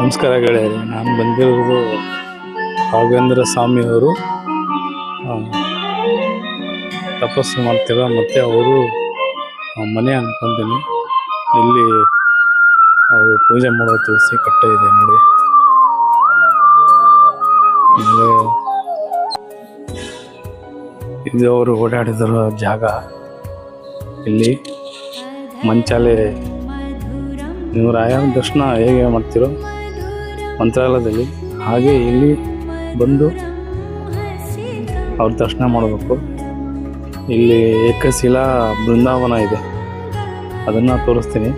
ನಮಸ್ಕಾರ ಗೆಳೆಯರೆ, ನಾನು ಬಂದಿರೋದು ರಾಘವೇಂದ್ರ ಸ್ವಾಮಿಯವರು ತಪಸ್ಸು ಮಾಡ್ತಿರೋ ಮತ್ತು ಅವರು ಮನೆ ಅನ್ಕೊಂತೀನಿ. ಇಲ್ಲಿ ಅವರು ಪೂಜೆ ಮಾಡೋ ತುಳಸಿ ಕಟ್ಟೆ ಇದೆ ನೋಡಿ. ಇದು ಅವರು ಓಡಾಡಿದಿರೋ ಜಾಗ. ಇಲ್ಲಿ ಮಂಚಾಲೆ ನೀವು ರಾಯನ ದರ್ಶನ ಹೇಗೆ ಮಾಡ್ತಿರೋ ಮಂತ್ರಾಲಯದಲ್ಲಿ, ಹಾಗೆ ಇಲ್ಲಿ ಬಂದು ಅವ್ರ ದರ್ಶನ ಮಾಡಬೇಕು. ಇಲ್ಲಿ ಏಕಶಿಲಾ ಬೃಂದಾವನ ಇದೆ, ಅದನ್ನು ತೋರಿಸ್ತೀನಿ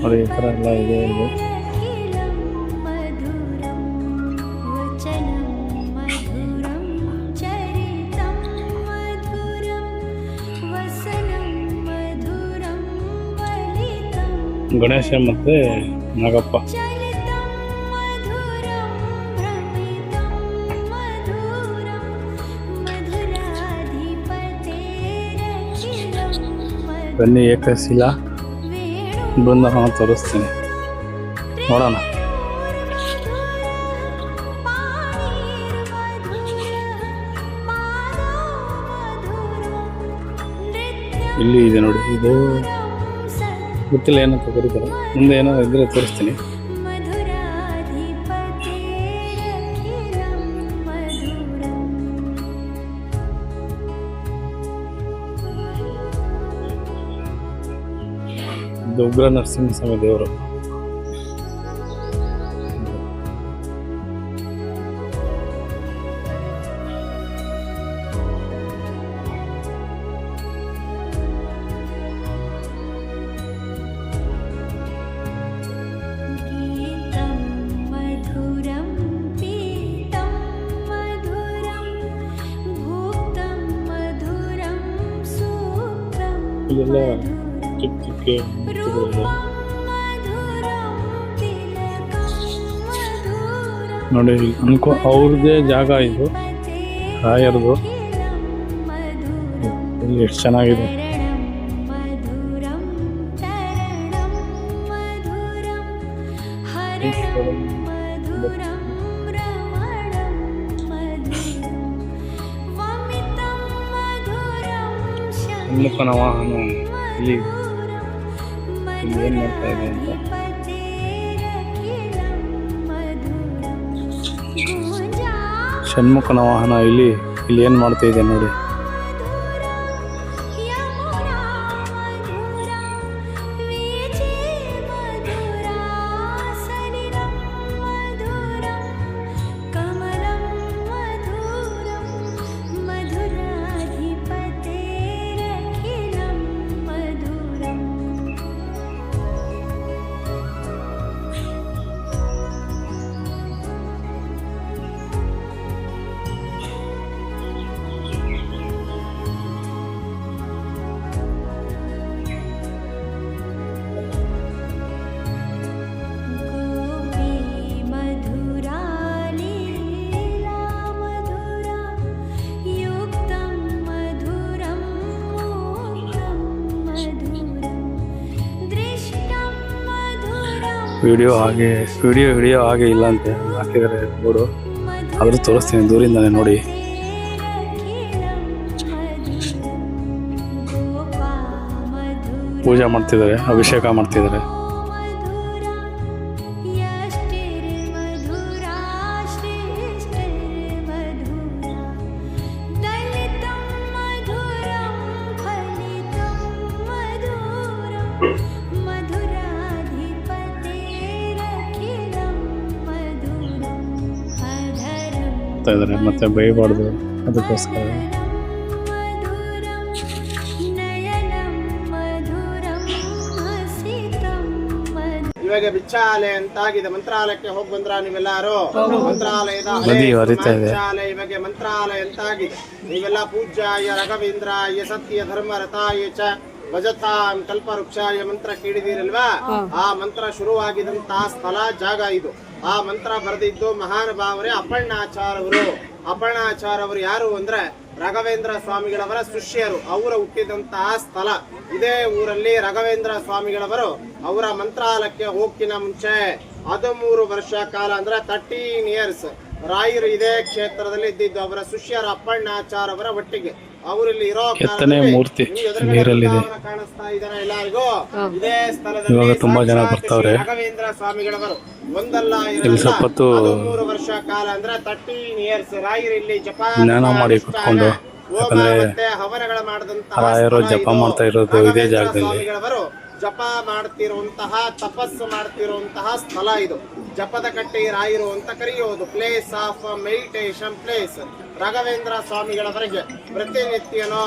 ನೋಡಿ. ಈ ಥರ ಎಲ್ಲ ಇದೆ ಇಲ್ಲಿ. ಗಣೇಶ ಮತ್ತು ನಾಗಪ್ಪ. ಬನ್ನಿ, ಏಕಶಿಲಾ ಬೃಂದಾವನ ತೋರಿಸ್ತೀನಿ, ನೋಡೋಣ. ಇಲ್ಲಿ ಇದೆ ನೋಡಿ, ಇದು ಗೊತ್ತಿಲ್ಲ ಏನಂತ ಕರೀತಾರೆ. ಮುಂದೆ ಏನೋ ಇದ್ರೆ ತೋರಿಸ್ತೀನಿ. ಇದು ಉಗ್ರ ನರಸಿಂಹಸ್ವಾಮಿ ದೇವರು. ಇಲ್ಲೆಲ್ಲ ಚಿಕ್ಕ ಚಿಕ್ಕ ನೋಡಿ, ಅವ್ರದ್ದೇ ಜಾಗ ಇದು, ರಾಯರದು. ಇಲ್ಲಿ ಎಷ್ಟು ಚೆನ್ನಾಗಿದೆ. ಷಣ್ಮುಖನ ವಾಹನ ಇಲ್ಲಿ ಏನು ಮಾಡ್ತಾ ಇದೆ ಅಂತ. ಷಣ್ಮುಖನ ವಾಹನ ಇಲ್ಲಿ ಏನು ಮಾಡ್ತಾ ಇದೆ ನೋಡಿ. ವಿಡಿಯೋ ಹಾಗೆ ಇಲ್ಲ ಅಂತ ಹಾಕಿದರೆ ಬೋರ್ಡು, ಆದರೂ ತೋರಿಸ್ತೀನಿ ದೂರಿಂದಾನೆ ನೋಡಿ. ಪೂಜೆ ಮಾಡ್ತಿದ್ದಾರೆ, ಅಭಿಷೇಕ ಮಾಡ್ತಿದ್ದಾರೆ. ಇದ್ದಾರೆ ಮತ್ತೆ ಬೈಬಾರ್ದು, ಅದಕ್ಕೋಸ್ಕರ. ಇವಾಗ ಬಿಚ್ಚಾಲೆ ಅಂತಾಗಿದೆ. ಮಂತ್ರಾಲಯಕ್ಕೆ ಹೋಗಿ ಬಂದ್ರ ನೀವೆಲ್ಲಾರು? ಮಂತ್ರಾಲಯದ ಇವಾಗ ಮಂತ್ರಾಲಯ ಅಂತಾಗಿದೆ. ನೀವೆಲ್ಲ ಪೂಜ್ಯಾಯ ರಾಘವೇಂದ್ರಾಯ ಸತ್ಯ ಧರ್ಮ ರಥಾಯ ಚ ಭಜತಾಂ ಕಲ್ಪವೃಕ್ಷಾಯ ಮಂತ್ರ ಕೇಳಿದಿರಲ್ವಾ? ಆ ಮಂತ್ರ ಶುರುವಾಗಿದಂತ ಸ್ಥಳ ಜಾಗ ಇದು. ಆ ಮಂತ್ರ ಬರೆದಿದ್ದು ಮಹಾನುಭಾವರೇ ಅಪ್ಪಣ್ಣಾಚಾರ್ಯವರು. ಅಪರ್ಣಾಚಾರ್ ಅವರು ಯಾರು ಅಂದ್ರೆ ರಾಘವೇಂದ್ರ ಸ್ವಾಮಿಗಳವರ ಶಿಷ್ಯರು. ಅವರು ಹುಟ್ಟಿದಂತಹ ಸ್ಥಳ ಇದೇ ಊರಲ್ಲಿ. ರಾಘವೇಂದ್ರ ಸ್ವಾಮಿಗಳವರು ಅವರ ಮಂತ್ರಾಲಯಕ್ಕೆ ಹೋಗಿನ ಮುಂಚೆ 13 ವರ್ಷ ಕಾಲ ಅಂದ್ರೆ 13 ಇಯರ್ಸ್ ರಾಯರು ಇದೇ ಕ್ಷೇತ್ರದಲ್ಲಿ ಇದ್ದಿದ್ದು. ಅವರ ಶಿಷ್ಯರು ಅಪ್ಪಣ್ಣಾಚಾರ್ ಅವರ ಒಟ್ಟಿಗೆ ಅವರಲ್ಲಿ ಇರೋ ಎತ್ತನೇ ಮೂರ್ತಿ ನೀರಲ್ಲಿದೆ. ಕಾಣಿಸ್ತಾ ಇದ್ದಾರೆ ಎಲ್ಲರಿಗೂ. ಇದೇ ಸ್ಥಳದಲ್ಲಿ ಇವಾಗ ತುಂಬಾ ಜನ ಬರ್ತಾವ್ರೆ. ರಾಘವೇಂದ್ರ ಸ್ವಾಮಿಗಳವರು ಒಂದಲ್ಲ 13 ವರ್ಷ ಕಾಲ ಅಂದ್ರೆ 13 ಇಯರ್ಸ್ ರಾಯರು ಇಲ್ಲಿ ಜಪ ಮಾಡಿ ಕುತ್ಕೊಂಡು, ಯಾಕಂದ್ರೆ ಹವನಗಳ ಮಾಡಿದಂತ ರಾಯರು ಜಪ ಮಾಡ್ತಾ ಇರೋದು ಇದೇ ಜಾಗದಲ್ಲಿ. ಸ್ವಾಮಿಗಳವರು ಜಪ ಮಾಡ್ತಿರುವಂತಹ ತಪಸ್ಸು ಮಾಡ್ತಿರುವಂತಹ ಸ್ಥಳ ಇದು. ಜಪದ ಕಟ್ಟೆ ರಾಯರು ಅಂತ ಕರೆಯುವುದು. Place of meditation place. Raghavendra ಸ್ವಾಮಿಗಳವರಿಗೆ ಪ್ರತಿನಿತ್ಯನೋ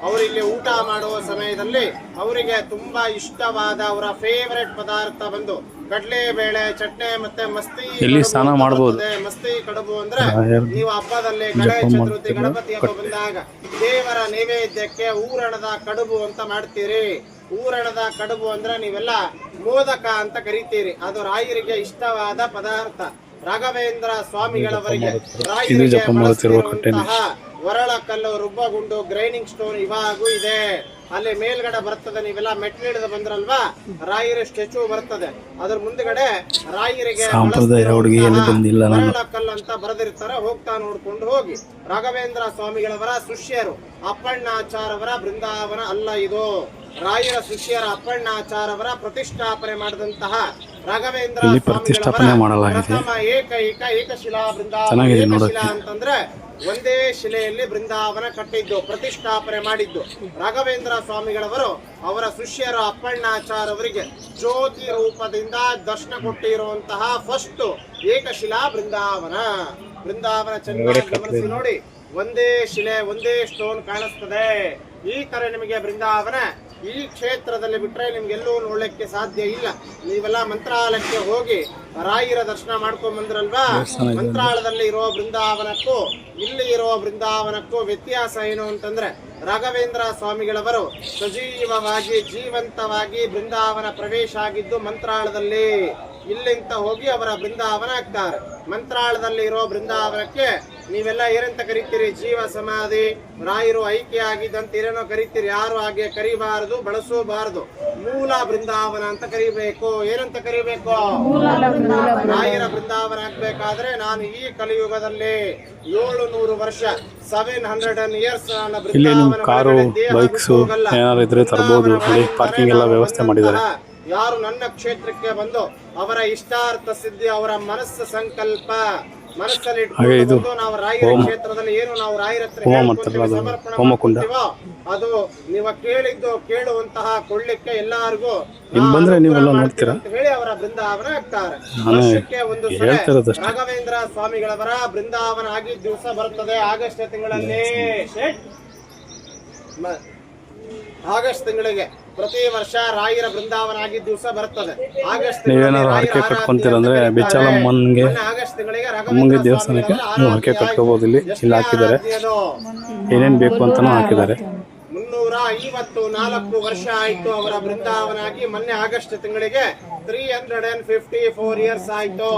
ಅವರಿಲ್ಲಿ ಊಟ ಮಾಡುವ ಸಮಯದಲ್ಲಿ ಅವರಿಗೆ ತುಂಬಾ ಇಷ್ಟವಾದ ಅವರ ಫೇವರೆಟ್ ಪದಾರ್ಥ ಬಂದು ಕಡಲೆ ಬೇಳೆ ಚಟ್ನಿ ಮತ್ತೆ ಮಸ್ತಿ. ಇಲ್ಲಿ ಸ್ನಾನ ಮಾಡಬಹುದು. ಮಸ್ತಿ ಕಡುಬು ಅಂದ್ರೆ ನೀವು ಹಬ್ಬದಲ್ಲಿ ಗಣೇಶ ಚತುರ್ಥಿ ಗಣಪತಿ ಹಬ್ಬ ಬಂದಾಗ ದೇವರ ನೈವೇದ್ಯಕ್ಕೆ ಊರಣದ ಕಡುಬು ಅಂತ ಮಾಡ್ತೀರಿ. ಊರಣದ ಕಡುಬು ಅಂದ್ರೆ ನೀವೆಲ್ಲ ಮೋದಕ ಅಂತ ಕರಿತೀರಿ. ಅದು ರಾಯರಿಗೆ ಇಷ್ಟವಾದ ಪದಾರ್ಥ. ರಾಘವೇಂದ್ರ ಸ್ವಾಮಿಗಳವರಿಗೆ ರಾಯರಿಗೆ ಬಳಸಿರುವಂತಹ ಒರಳಕಲ್ಲು, ರುಬ್ಬಗುಂಡು, ಗ್ರೈಂಡಿಂಗ್ ಸ್ಟೋನ್ ಇವಾಗೂ ಇದೆ. ಅಲ್ಲಿ ಮೇಲ್ಗಡೆ ಬರ್ತದೆ. ನೀವೆಲ್ಲ ಮೆಟ್ಲಿಡಿದು ಬಂದ್ರಲ್ವಾ, ರಾಯರ ಸ್ಟ್ಯಾಚು ಬರ್ತದೆ. ಅದ್ರ ಮುಂದ್ಗಡೆ ರಾಯರಿಗೆ ಒರಳಕಲ್ಲು ಅಂತ ಬರೆದಿರ್ತಾರೆ. ಹೋಗ್ತಾ ನೋಡ್ಕೊಂಡು ಹೋಗಿ. ರಾಘವೇಂದ್ರ ಸ್ವಾಮಿಗಳವರ ಶಿಷ್ಯರು ಅಪ್ಪಣ್ಣಾಚಾರ್ ಅವರ ಬೃಂದಾವನ ಅಲ್ಲ ಇದು. ರಾಯರ ಶಿಷ್ಯರ ಅಪ್ಪಣ್ಣಾಚಾರ್ ಅವರ ಪ್ರತಿಷ್ಠಾಪನೆ ಮಾಡಿದಂತಹ ರಾಘವೇಂದ್ರ ಪ್ರಥಮ ಏಕೈಕ ಏಕಶಿಲಾ ಬೃಂದಾವನ. ಏಕಶಿಲಾ ಅಂತಂದ್ರೆ ಒಂದೇ ಶಿಲೆಯಲ್ಲಿ ಬೃಂದಾವನ ಕಟ್ಟಿದ್ದು, ಪ್ರತಿಷ್ಠಾಪನೆ ಮಾಡಿದ್ದು. ರಾಘವೇಂದ್ರ ಸ್ವಾಮಿಗಳವರು ಅವರ ಶಿಷ್ಯರು ಅಪ್ಪಣ್ಣಾಚಾರ್ ಅವರಿಗೆ ಜ್ಯೋತಿ ರೂಪದಿಂದ ದರ್ಶನ ಕೊಟ್ಟಿರುವಂತಹ ಫಸ್ಟ್ ಏಕಶಿಲಾ ಬೃಂದಾವನ. ಬೃಂದಾವನ ಚೆನ್ನಾಗಿ ಗಮನಿಸಿ ನೋಡಿ. ಒಂದೇ ಶಿಲೆ, ಒಂದೇ ಸ್ಟೋನ್ ಕಾಣಿಸ್ತದೆ. ಈ ತರ ನಿಮಗೆ ಬೃಂದಾವನ ಈ ಕ್ಷೇತ್ರದಲ್ಲಿ ಬಿಟ್ರೆ ನಿಮ್ಗೆಲ್ಲೂ ನೋಡ್ಲಿಕ್ಕೆ ಸಾಧ್ಯ ಇಲ್ಲ. ನೀವೆಲ್ಲ ಮಂತ್ರಾಲಯಕ್ಕೆ ಹೋಗಿ ರಾಯರ ದರ್ಶನ ಮಾಡ್ಕೊಂಡ್ ಬಂದ್ರಲ್ವಾ, ಮಂತ್ರಾಲಯದಲ್ಲಿ ಇರೋ ಬೃಂದಾವನಕ್ಕೂ ಇಲ್ಲಿ ಇರುವ ಬೃಂದಾವನಕ್ಕೂ ವ್ಯತ್ಯಾಸ ಏನು ಅಂತಂದ್ರೆ, ರಾಘವೇಂದ್ರ ಸ್ವಾಮಿಗಳವರು ಸಜೀವವಾಗಿ ಜೀವಂತವಾಗಿ ಬೃಂದಾವನ ಪ್ರವೇಶ ಆಗಿದ್ದು ಮಂತ್ರಾಲಯದಲ್ಲಿ. ಇಲ್ಲಿಂದ ಹೋಗಿ ಅವರ ಬೃಂದಾವನ ಆಗ್ತಾರೆ. ಮಂತ್ರಾಲಯದಲ್ಲಿ ಇರೋ ಬೃಂದಾವನಕ್ಕೆ ನೀವೆಲ್ಲ ಏನಂತ ಕರಿತೀರಿ? ಜೀವ ಸಮಾಧಿ. ರಾಯರು ಐಕ್ಯ ಆಗಿದ್ದಂತ ಏನೇನೋ ಕರಿತೀರಿ. ಯಾರು ಹಾಗೆ ಕರಿಬಾರದು, ಬಳಸಬಾರದು. ಮೂಲ ಬೃಂದಾವನ ಅಂತ ಕರಿಬೇಕು. ಏನಂತ ಕರಿಬೇಕು? ರಾಯರ ಬೃಂದಾವನ ಆಗ್ಬೇಕಾದ್ರೆ ನಾನು ಈ ಕಲಿಯುಗದಲ್ಲಿ 700 ವರ್ಷ 700 ಇಯರ್ಸ್ ಪಾರ್ಕಿಂಗ್ ಎಲ್ಲ ವ್ಯವಸ್ಥೆ ಮಾಡಿದ್ದಾರೆ. ಯಾರು ನನ್ನ ಕ್ಷೇತ್ರಕ್ಕೆ ಬಂದು ಅವರ ಇಷ್ಟಾರ್ಥ ಸಿದ್ಧಿ, ಅವರ ಮನಸ್ಸು ಸಂಕಲ್ಪ ಮನಸ್ಸಲ್ಲಿ ಇಟ್ಕೊಂಡು ನಾವು ರಾಯರ ಕ್ಷೇತ್ರದಲ್ಲಿ ಏನು ನಾವು ರಾಯರ ಹತ್ರ ಸಮರ್ಪಣೆ ಅದು ನೀವು ಕೇಳಿದ್ದು ಕೇಳುವಂತಹ ಕೊಳ್ಳಿಕ್ಕೆ ಎಲ್ಲಾರ್ಗೂ ಹೇಳಿ ಅವರ ಬೃಂದಾವನ ಆಗ್ತಾರೆ. ವರ್ಷಕ್ಕೆ ಒಂದು ಸಲ ರಾಘವೇಂದ್ರ ಸ್ವಾಮಿಗಳವರ ಬೃಂದಾವನ ಆಗಿದ್ದ ದಿವಸ ಬರುತ್ತದೆ ಆಗಸ್ಟ್ ತಿಂಗಳಲ್ಲಿ. ಆಗಸ್ಟ್ ತಿಂಗಳಿಗೆ ಪ್ರತಿ ವರ್ಷ ರಾಯರ ಬೃಂದಾವನ ಆಗಿದ್ದ ದಿವಸ ಬರ್ತದೆ. ಆಗಸ್ಟ್ ಹರಕೆ ಕಟ್ಕೊಂತೀರಂದ್ರೆ ಬಿಚ್ಚಾಲಮ್ಮನ್ಗೆ ಆಗಸ್ಟ್ ತಿಂಗಳಿಗೆ ರಾಘವೇಂದ್ರ ದೇವಸ್ಥಾನಕ್ಕೆ ಹರಕೆ ಕಟ್ಕೋಬಹುದು. ಇಲ್ಲಿ ಹಾಕಿದ್ದಾರೆ, ಏನೇನ್ ಬೇಕು ಅಂತಾನು ಹಾಕಿದ್ದಾರೆ. 354 ವರ್ಷ ಆಯ್ತು ಅವರ ಬೃಂದಾವನ ಆಗಿ. ಮೊನ್ನೆ ಆಗಸ್ಟ್ ತಿಂಗಳಿಗೆ 354 ಇಯರ್ಸ್ ಆಯ್ತು.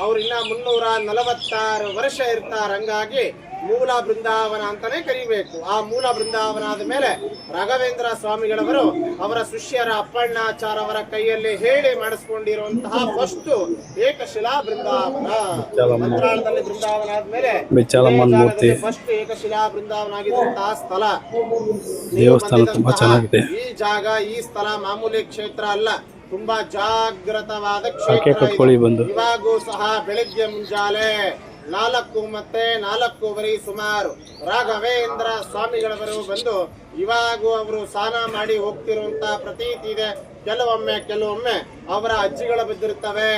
ಅವ್ರಿನ್ನ 346 ವರ್ಷ ಇರ್ತಾರೆ. ಹಂಗಾಗಿ ಮೂಲ ಬೃಂದಾವನ ಅಂತಾನೆ ಕರಿಬೇಕು. ಆ ಮೂಲ ಬೃಂದಾವನ ಆದ ಮೇಲೆ ರಾಘವೇಂದ್ರ ಸ್ವಾಮಿಗಳವರು ಅವರ ಶಿಷ್ಯರ ಅಪ್ಪಣ್ಣಾಚಾರ್ ಅವರ ಕೈಯಲ್ಲಿ ಹೇಳಿ ಮಾಡಿಸ್ಕೊಂಡಿರುವಂತಹ ಫಸ್ಟ್ ಏಕಶಿಲಾ ಬೃಂದಾವನ. ಮಂತ್ರಾಲಯದಲ್ಲಿ ಬೃಂದಾವನ ಆದ್ಮೇಲೆ ಫಸ್ಟ್ ಏಕಶಿಲಾ ಬೃಂದಾವನ ಆಗಿರುವಂತಹ ಸ್ಥಳ. ದೇವಸ್ಥಾನ ತುಂಬಾ ಚೆನ್ನಾಗಿದೆ. ಈ ಜಾಗ, ಈ ಸ್ಥಳ ಮಾಮೂಲಿ ಕ್ಷೇತ್ರ ಅಲ್ಲ, ತುಂಬಾ ಜಾಗೃತವಾದ ಕ್ಷೇತ್ರ. ಇವಾಗೂ ಸಹ ಬೆಳಿಗ್ಗೆ ಮುಂಜಾನೆ 4 ಮತ್ತೆ 4:15 ಸುಮಾರು ರಾಘವೇಂದ್ರ ಸ್ವಾಮಿಗಳವರು ಬಂದು ಇವಾಗೂ ಅವರು ಸ್ನಾನ ಮಾಡಿ ಹೋಗ್ತಿರುವಂತ ಪ್ರತೀತಿ ಇದೆ. ಕೆಲವೊಮ್ಮೆ ಅವರ ಅಜ್ಜಿಗಳು ಬಿದ್ದಿರ್ತವೆ.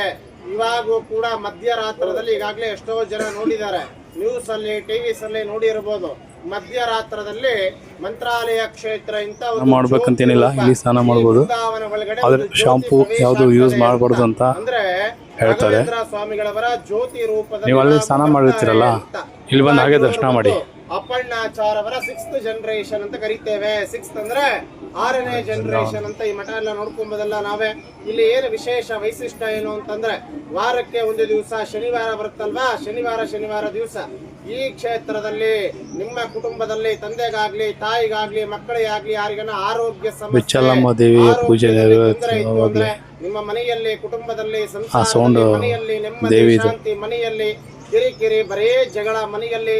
ಇವಾಗೂ ಕೂಡ ಮಧ್ಯರಾತ್ರದಲ್ಲಿ ಈಗಾಗಲೇ ಎಷ್ಟೋ ಜನ ನೋಡಿದ್ದಾರೆ, ನ್ಯೂಸ್ ಅಲ್ಲಿ ಟಿವಿಸ್ ಅಲ್ಲಿ ನೋಡಿರಬಹುದು. ಮಧ್ಯರಾತ್ರದಲ್ಲಿ ಮಂತ್ರಾಲಯ ಕ್ಷೇತ್ರ ಇಂತ ಮಾಡ್ಬೇಕಂತೇನಿಲ್ಲ, ಇಲ್ಲಿ ಸ್ನಾನ ಮಾಡಬಹುದು. ಆದ್ರೆ ಶಾಂಪೂ ಯಾವುದು ಯೂಸ್ ಮಾಡಬಾರ್ದು ಅಂತ ಅಂದ್ರೆ ಹೇಳ್ತಾರೆ. ಸ್ವಾಮಿಗಳವರ ಜ್ಯೋತಿ ರೂಪದಲ್ಲಿ ನೀವು ಅಲ್ಲಿ ಸ್ನಾನ ಮಾಡಿರ್ತೀರಲ್ಲ, ಇಲ್ಲಿ ಬಂದು ಹಾಗೆ ದರ್ಶನ ಮಾಡಿ. ಅಪ್ಪಣ್ಣಾಚಾರ್ ಅವರ 6th ಜನರೇಷನ್ ಅಂತ ಕರಿತೇವೆ. 6th ಅಂದ್ರೆ 6ನೇ ಜನರೇಷನ್ ಅಂತ ಈ ಮಠ ಎಲ್ಲ ನೋಡ್ಕೊಂಬೋದಲ್ಲ ನಾವೇ. ಇಲ್ಲಿ ಏನು ವಿಶೇಷ ವೈಶಿಷ್ಟ್ಯ ಏನು ಅಂತಂದ್ರೆ ವಾರಕ್ಕೆ ಒಂದು ದಿವಸ ಶನಿವಾರ ಬರುತ್ತಲ್ವಾ, ಶನಿವಾರ ದಿವಸ ಈ ಕ್ಷೇತ್ರದಲ್ಲಿ ನಿಮ್ಮ ಕುಟುಂಬದಲ್ಲಿ ತಂದೆಗಾಗ್ಲಿ ತಾಯಿಗಾಗ್ಲಿ ಮಕ್ಕಳಿಗಾಗ್ಲಿ ಯಾರಿಗನ ಆರೋಗ್ಯ ಸಮಸ್ಯೆ ನಿಮ್ಮ ಮನೆಯಲ್ಲಿ ಕುಟುಂಬದಲ್ಲಿ ಸಂಸಾರದಲ್ಲಿ ಮನೆಯಲ್ಲಿ ನೆಮ್ಮದಿ ಶಾಂತಿ, ಮನೆಯಲ್ಲಿ ಕಿರಿಕಿರಿ ಬರೇ ಜಗಳ, ಮನೆಯಲ್ಲಿ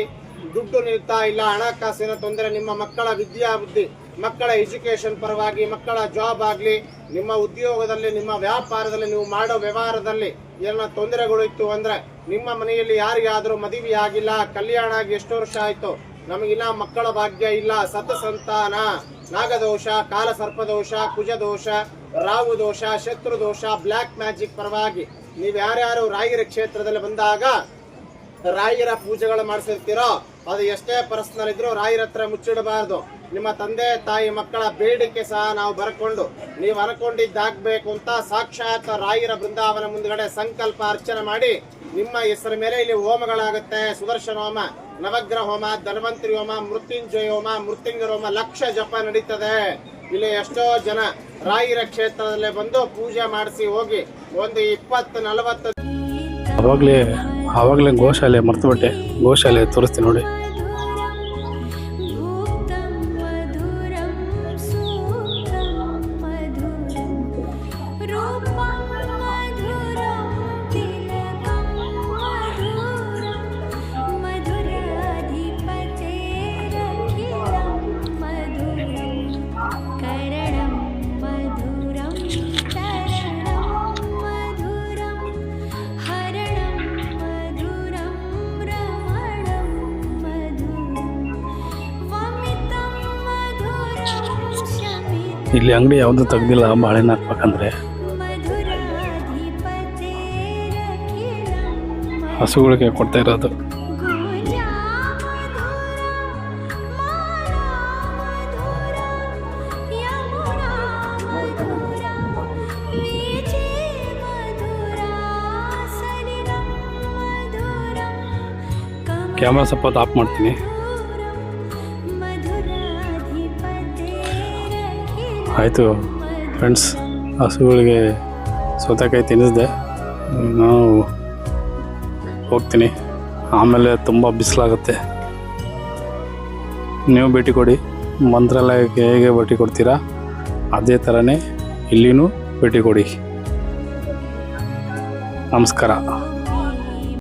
ದುಡ್ಡು ನಿಲ್ತಾ ಇಲ್ಲ, ಹಣಕಾಸಿನ ತೊಂದರೆ, ನಿಮ್ಮ ಮಕ್ಕಳ ವಿದ್ಯಾಬುದ್ಧಿ, ಮಕ್ಕಳ ಎಜುಕೇಶನ್ ಪರವಾಗಿ, ಮಕ್ಕಳ ಜಾಬ್ ಆಗ್ಲಿ, ನಿಮ್ಮ ಉದ್ಯೋಗದಲ್ಲಿ, ನಿಮ್ಮ ವ್ಯಾಪಾರದಲ್ಲಿ, ನೀವು ಮಾಡೋ ವ್ಯವಹಾರದಲ್ಲಿ ಏನ ತೊಂದರೆಗಳು ಇತ್ತು ಅಂದ್ರೆ, ನಿಮ್ಮ ಮನೆಯಲ್ಲಿ ಯಾರಿಗಾದ್ರೂ ಮದುವೆ ಆಗಿಲ್ಲ, ಕಲ್ಯಾಣ ಆಗಿ ಎಷ್ಟು ವರ್ಷ ಆಯ್ತು, ನಮಗಿನ್ನ ಮಕ್ಕಳ ಭಾಗ್ಯ ಇಲ್ಲ, ಸತಸಂತಾನ, ನಾಗದೋಷ, ಕಾಲ ಸರ್ಪದೋಷ, ಕುಜದೋಷ, ರಾಹು ದೋಷ, ಶತ್ರು ದೋಷ, ಬ್ಲ್ಯಾಕ್ ಮ್ಯಾಜಿಕ್ ಪರವಾಗಿ ನೀವು ಯಾರ್ಯಾರು ರಾಯರ ಕ್ಷೇತ್ರದಲ್ಲಿ ಬಂದಾಗ ರಾಯರ ಪೂಜೆಗಳು ಮಾಡಿಸಿರ್ತೀರೋ ಅದು ಎಷ್ಟೇ ಪರ್ಸನಲ್ ಇದ್ರೂ ರಾಯರ ಹತ್ರ ಮುಚ್ಚಿಡಬಾರ್ದು. ನಿಮ್ಮ ತಂದೆ ತಾಯಿ ಮಕ್ಕಳ ಬೇಡಿಕೆ ಸಹ ನಾವು ಬರ್ಕೊಂಡು ನೀವು ಅನ್ಕೊಂಡಿದ್ದಾಗಬೇಕು ಅಂತ ಸಾಕ್ಷಾತ್ ರಾಯರ ಬೃಂದಾವನ ಮುಂದ್ಗಡೆ ಸಂಕಲ್ಪ ಅರ್ಚನೆ ಮಾಡಿ ನಿಮ್ಮ ಹೆಸರ ಮೇಲೆ ಇಲ್ಲಿ ಹೋಮಗಳಾಗುತ್ತೆ. ಸುದರ್ಶನ ಹೋಮ, ನವಗ್ರಹ ಹೋಮ, ಧನ್ವಂತರಿ ಹೋಮ, ಮೃತ್ಯುಂಜಯ ಹೋಮ, ಮೃತ್ಯುಂಜಯ ಹೋಮ, ಲಕ್ಷ ಜಪ ನಡೀತದೆ. ಇಲ್ಲಿ ಎಷ್ಟೋ ಜನ ರಾಯರ ಕ್ಷೇತ್ರದಲ್ಲೇ ಬಂದು ಪೂಜೆ ಮಾಡಿಸಿ ಹೋಗಿ ಒಂದು 20-40 ಆವಾಗಲೇ ಗೋಶಾಲೆ ಮರ್ತುಬಿಟ್ಟೆ, ಗೋಶಾಲೆ ತೋರಿಸ್ತೀನಿ ನೋಡಿ. ಇಲ್ಲಿ ಅಂಗಡಿ ಯಾವುದು ತೆಗ್ದಿಲ್ಲ ಬಾಳೆಹಣ್ಣು ಹಾಕ್ಬೇಕಂದ್ರೆ. ಹಸುಗಳಿಗೆ ಕೊಡ್ತಾ ಇರೋದು. ಕ್ಯಾಮ್ರಾ ಸ್ವಲ್ಪ ಆಫ್ ಮಾಡ್ತೀನಿ. ಆಯಿತು ಫ್ರೆಂಡ್ಸ್, ಹಸುಗಳಿಗೆ ಸೌತೆಕಾಯಿ ತಿನ್ನಿಸ್ದೆ. ನಾವು ಹೋಗ್ತೀನಿ, ಆಮೇಲೆ ತುಂಬ ಬಿಸಿಲಾಗುತ್ತೆ. ನೀವು ಭೇಟಿ ಕೊಡಿ, ಮಂತ್ರಾಲಯಕ್ಕೆ ಹೇಗೆ ಭೇಟಿ ಕೊಡ್ತೀರಾ ಅದೇ ಥರನೇ ಇಲ್ಲಿನೂ ಭೇಟಿ ಕೊಡಿ. ನಮಸ್ಕಾರ.